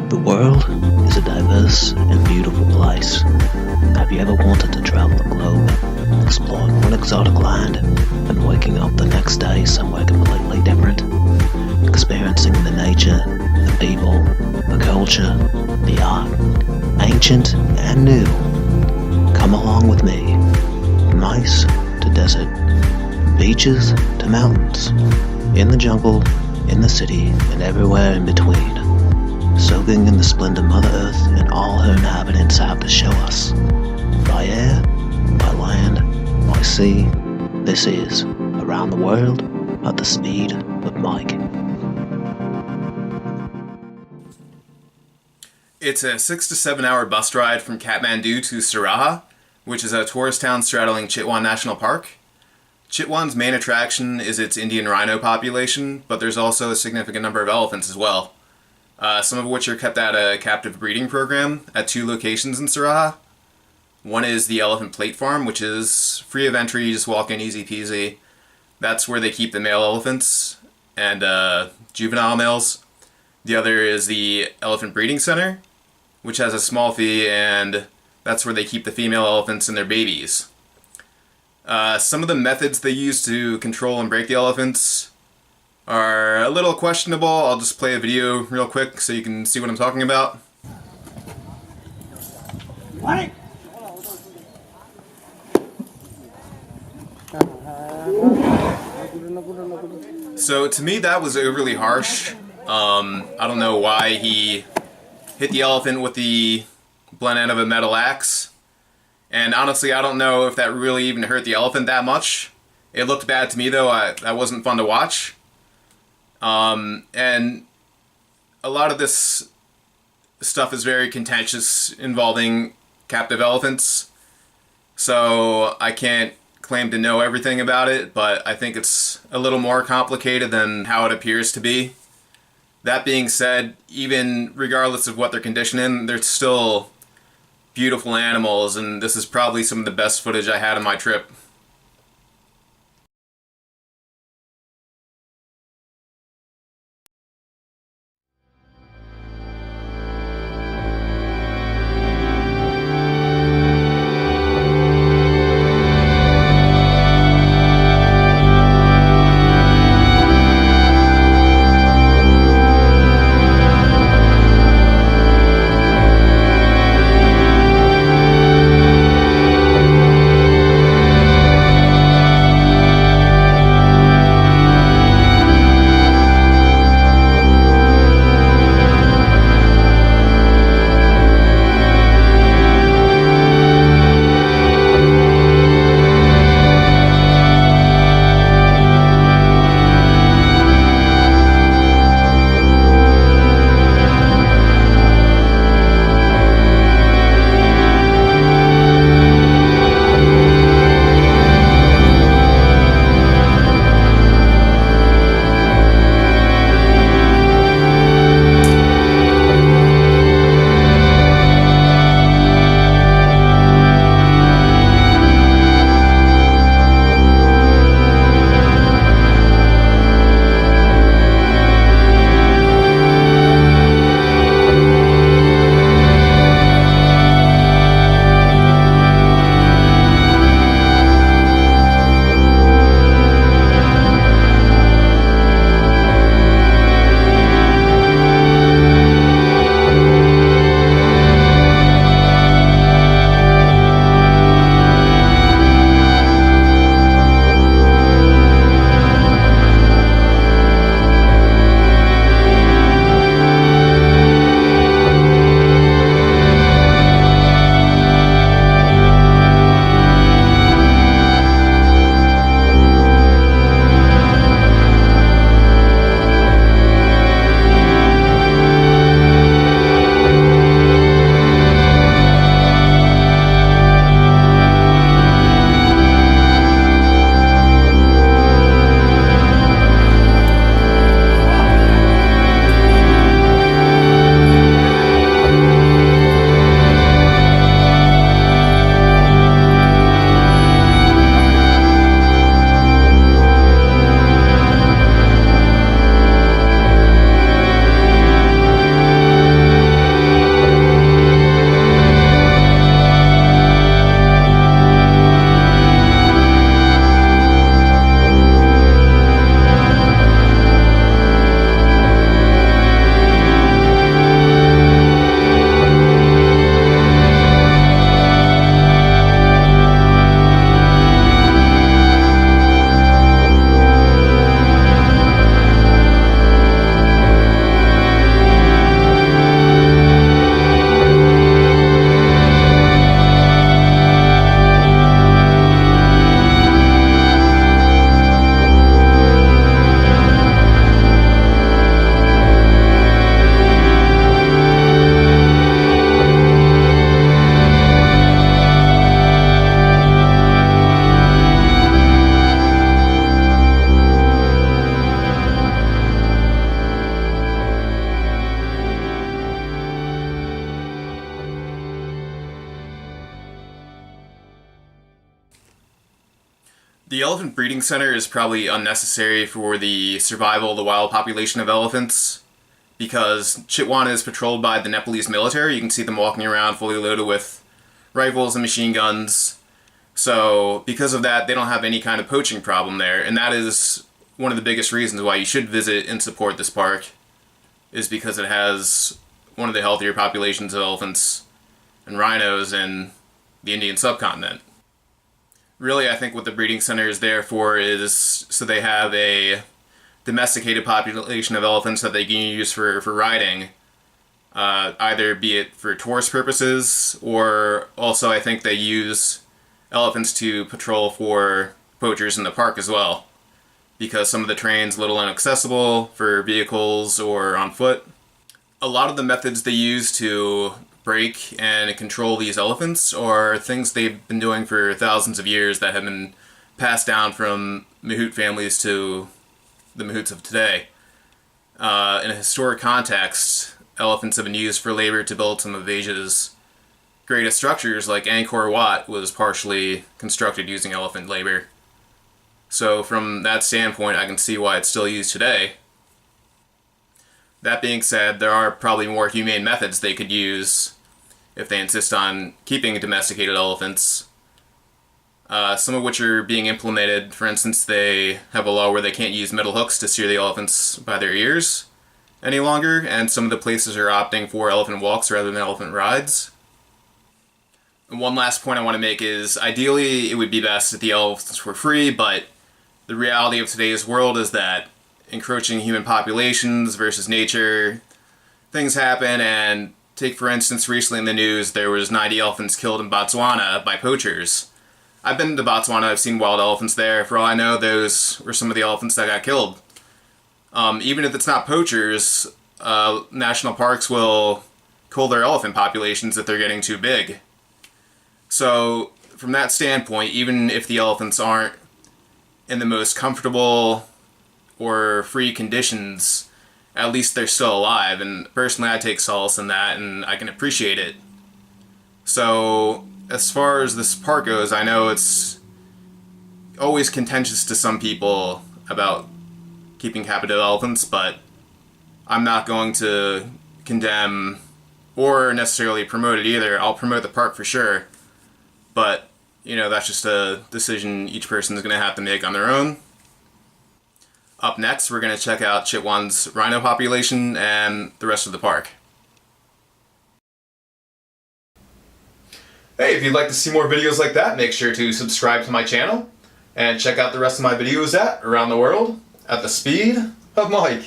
The world is a diverse and beautiful place. Have you ever wanted to travel the globe, exploring one exotic land, and waking up the next day somewhere completely different? Experiencing the nature, the people, the culture, the art, ancient and new. Come along with me. From ice to desert, beaches to mountains, in the jungle, in the city, and everywhere in between. Soaking in the splendor Mother Earth and all her inhabitants have to show us. By air, by land, by sea, this is Around the World at the Speed of Mike. It's a 6 to 7 hour bus ride from Kathmandu to Sauraha, which is a tourist town straddling Chitwan National Park. Chitwan's main attraction is its Indian rhino population, but there's also a significant number of elephants as well. Some of which are kept at a captive breeding program at 2 locations in Sauraha. One is the Elephant Plate Farm, which is free of entry, you just walk in easy peasy. That's where they keep the male elephants and juvenile males. The other is the Elephant Breeding Center, which has a small fee, and that's where they keep the female elephants and their babies. Some of the methods they use to control and break the elephants are a little questionable. I'll just play a video real quick so you can see what I'm talking about. So to me that was overly harsh. I don't know why he hit the elephant with the blunt end of a metal axe. And honestly, I don't know if that really even hurt the elephant that much. It looked bad to me though. That wasn't fun to watch. And a lot of this stuff is very contentious involving captive elephants, so I can't claim to know everything about it, but I think it's a little more complicated than how it appears to be. That being said, even regardless of what they're conditioned in, they're still beautiful animals, and this is probably some of the best footage I had on my trip. The elephant breeding center is probably unnecessary for the survival of the wild population of elephants, because Chitwan is patrolled by the Nepalese military. You can see them walking around fully loaded with rifles and machine guns. So because of that, they don't have any kind of poaching problem there, and that is one of the biggest reasons why you should visit and support this park, is because it has one of the healthier populations of elephants and rhinos in the Indian subcontinent. Really, I think what the breeding center is there for is so they have a domesticated population of elephants that they can use for riding, either be it for tourist purposes, or also I think they use elephants to patrol for poachers in the park as well, because some of the terrain's a little inaccessible for vehicles or on foot. A lot of the methods they use to break and control these elephants are things they've been doing for thousands of years that have been passed down from mahout families to the mahouts of today. In a historic context, elephants have been used for labor to build some of Asia's greatest structures, like Angkor Wat was partially constructed using elephant labor. So from that standpoint, I can see why it's still used today. That being said, there are probably more humane methods they could use if they insist on keeping domesticated elephants. Some of which are being implemented. For instance, they have a law where they can't use metal hooks to steer the elephants by their ears any longer, and some of the places are opting for elephant walks rather than elephant rides. And one last point I want to make is, ideally it would be best if the elephants were free, but the reality of today's world is that encroaching human populations versus nature, things happen, and take for instance recently in the news there was 90 elephants killed in Botswana by poachers. I've been to Botswana, I've seen wild elephants there. For all I know, those were some of the elephants that got killed. Even if it's not poachers, national parks will cull their elephant populations if they're getting too big. So from that standpoint, even if the elephants aren't in the most comfortable or free conditions, at least they're still alive, and personally I take solace in that, and I can appreciate it. So, as far as this park goes, I know it's always contentious to some people about keeping captive elephants, but I'm not going to condemn or necessarily promote it either. I'll promote the park for sure, but, you know, that's just a decision each person is going to have to make on their own. Up next, we're going to check out Chitwan's rhino population and the rest of the park. Hey, if you'd like to see more videos like that, make sure to subscribe to my channel and check out the rest of my videos around the world at the speed of Mike.